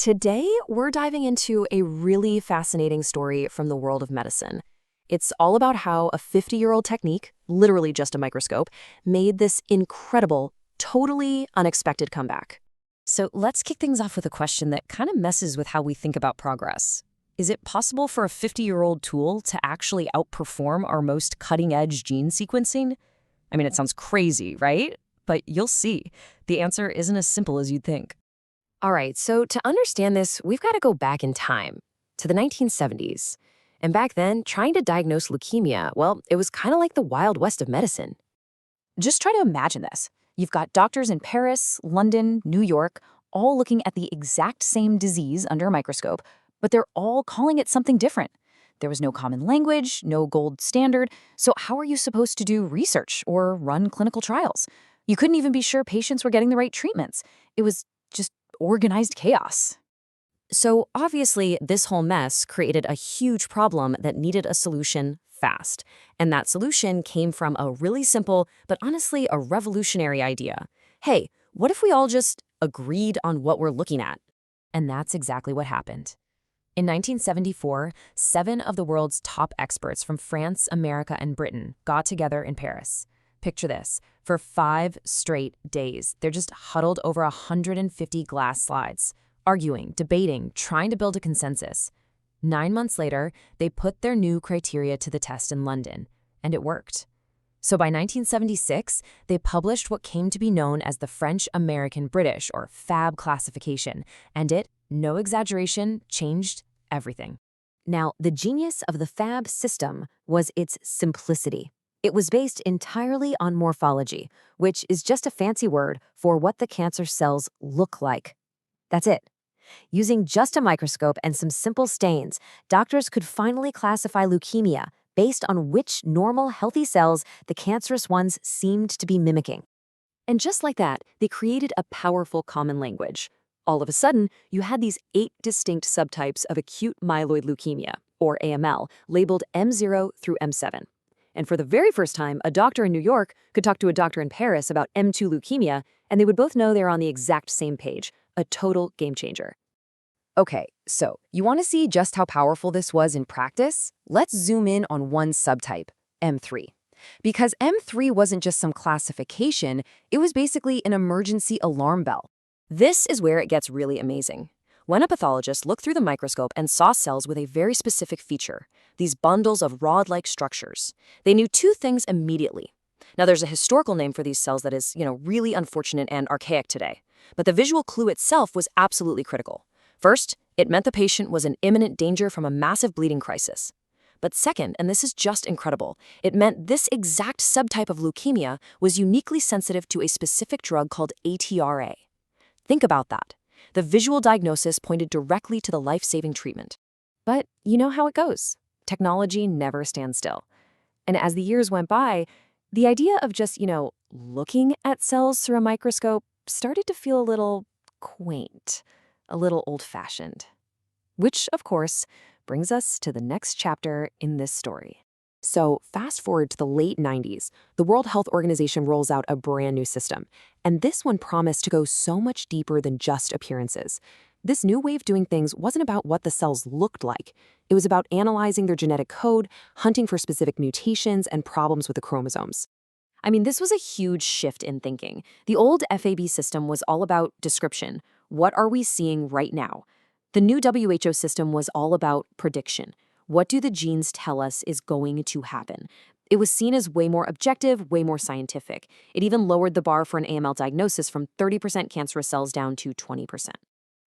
Today, we're diving into a really fascinating story from the world of medicine. It's all about how a 50-year-old technique, literally just a microscope, made this incredible, totally unexpected comeback. So let's kick things off with a question that kind of messes with how we think about progress. Is it possible for a 50-year-old tool to actually outperform our most cutting-edge gene sequencing? I mean, it sounds crazy, right? But you'll see. The answer isn't as simple as you'd think. All right, so to understand this, we've got to go back in time to the 1970s. And back then, trying to diagnose leukemia, well, it was kind of like the Wild West of medicine. Just try to imagine this. You've got doctors in Paris, London, New York, all looking at the exact same disease under a microscope, but they're all calling it something different. There was no common language, no gold standard, so how are you supposed to do research or run clinical trials? You couldn't even be sure patients were getting the right treatments. It was just organized chaos. So obviously, this whole mess created a huge problem that needed a solution fast. And that solution came from a really simple, but honestly a revolutionary idea. Hey, what if we all just agreed on what we're looking at? And that's exactly what happened. In 1974, 7 of the world's top experts from France, America, and Britain got together in Paris. Picture this. For 5 straight days, they're just huddled over 150 glass slides, arguing, debating, trying to build a consensus. 9 months later, they put their new criteria to the test in London, and it worked. So by 1976, they published what came to be known as the French-American-British, or FAB Classification, and it, no exaggeration, changed everything. Now, the genius of the FAB system was its simplicity. It was based entirely on morphology, which is just a fancy word for what the cancer cells look like. That's it. Using just a microscope and some simple stains, doctors could finally classify leukemia based on which normal, healthy cells the cancerous ones seemed to be mimicking. And just like that, they created a powerful common language. All of a sudden, you had these 8 distinct subtypes of acute myeloid leukemia, or AML, labeled M0 through M7. And for the very first time, a doctor in New York could talk to a doctor in Paris about M2 leukemia, and they would both know they're on the exact same page, a total game changer. Okay, so you want to see just how powerful this was in practice? Let's zoom in on one subtype, M3. Because M3 wasn't just some classification, it was basically an emergency alarm bell. This is where it gets really amazing. When a pathologist looked through the microscope and saw cells with a very specific feature, these bundles of rod-like structures, they knew 2 things immediately. Now, there's a historical name for these cells that is, really unfortunate and archaic today. But the visual clue itself was absolutely critical. First, it meant the patient was in imminent danger from a massive bleeding crisis. But second, and this is just incredible, it meant this exact subtype of leukemia was uniquely sensitive to a specific drug called ATRA. Think about that. The visual diagnosis pointed directly to the life-saving treatment. But you know how it goes. Technology never stands still. And as the years went by, the idea of just, looking at cells through a microscope started to feel a little quaint, a little old-fashioned. Which, of course, brings us to the next chapter in this story. So fast forward to the late 90s, the World Health Organization rolls out a brand new system. And this one promised to go so much deeper than just appearances. This new way of doing things wasn't about what the cells looked like. It was about analyzing their genetic code, hunting for specific mutations and problems with the chromosomes. I mean, this was a huge shift in thinking. The old FAB system was all about description. What are we seeing right now? The new WHO system was all about prediction. What do the genes tell us is going to happen? It was seen as way more objective, way more scientific. It even lowered the bar for an AML diagnosis from 30% cancerous cells down to 20%.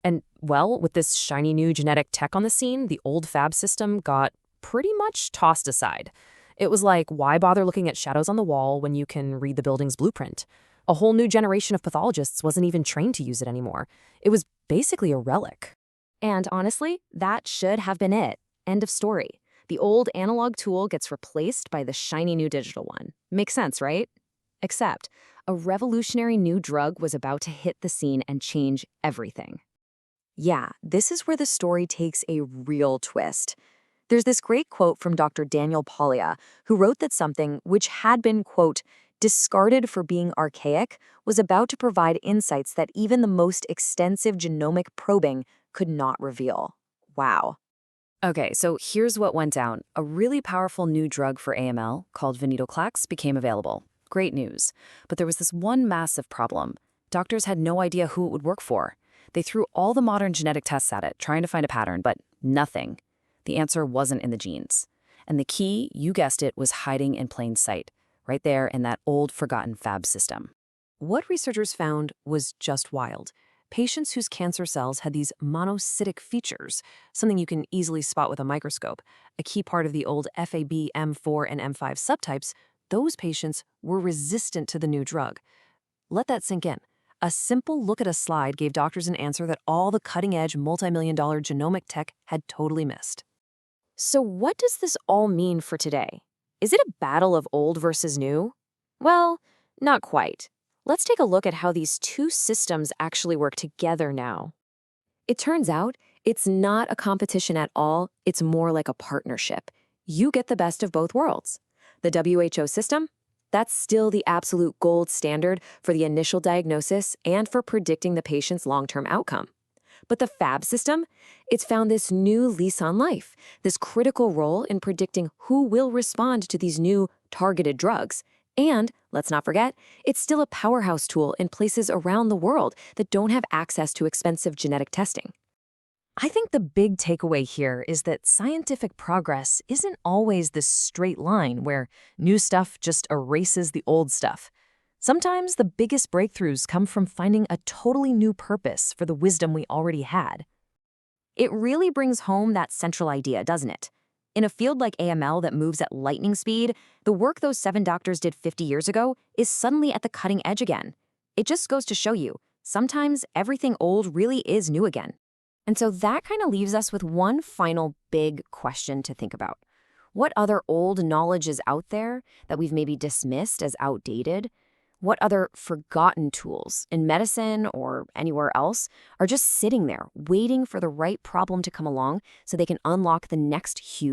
And, well, with this shiny new genetic tech on the scene, the old FAB system got pretty much tossed aside. It was like, why bother looking at shadows on the wall when you can read the building's blueprint? A whole new generation of pathologists wasn't even trained to use it anymore. It was basically a relic. And honestly, that should have been it. End of story. The old analog tool gets replaced by the shiny new digital one. Makes sense, right? Except a revolutionary new drug was about to hit the scene and change everything. Yeah, this is where the story takes a real twist. There's this great quote from Dr. Daniel Pollia, who wrote that something which had been, quote, discarded for being archaic was about to provide insights that even the most extensive genomic probing could not reveal. Wow. Okay, so here's what went down. A really powerful new drug for AML called venetoclax became available. Great news. But there was this one massive problem. Doctors had no idea who it would work for. They threw all the modern genetic tests at it, trying to find a pattern, but nothing. The answer wasn't in the genes. And the key, you guessed it, was hiding in plain sight, right there in that old forgotten FAB system. What researchers found was just wild. Patients whose cancer cells had these monocytic features, something you can easily spot with a microscope, a key part of the old FAB M4 and M5 subtypes, those patients were resistant to the new drug. Let that sink in. A simple look at a slide gave doctors an answer that all the cutting-edge multi-million-dollar genomic tech had totally missed. So what does this all mean for today? Is it a battle of old versus new? Well, not quite. Let's take a look at how these two systems actually work together now. It turns out it's not a competition at all, it's more like a partnership. You get the best of both worlds. The WHO system? That's still the absolute gold standard for the initial diagnosis and for predicting the patient's long-term outcome. But the FAB system? It's found this new lease on life, this critical role in predicting who will respond to these new targeted drugs. And, let's not forget, it's still a powerhouse tool in places around the world that don't have access to expensive genetic testing. I think the big takeaway here is that scientific progress isn't always this straight line where new stuff just erases the old stuff. Sometimes the biggest breakthroughs come from finding a totally new purpose for the wisdom we already had. It really brings home that central idea, doesn't it? In a field like AML that moves at lightning speed, the work those 7 doctors did 50 years ago is suddenly at the cutting edge again. It just goes to show you, sometimes everything old really is new again. And so that kind of leaves us with one final big question to think about. What other old knowledge is out there that we've maybe dismissed as outdated? What other forgotten tools in medicine or anywhere else are just sitting there waiting for the right problem to come along so they can unlock the next huge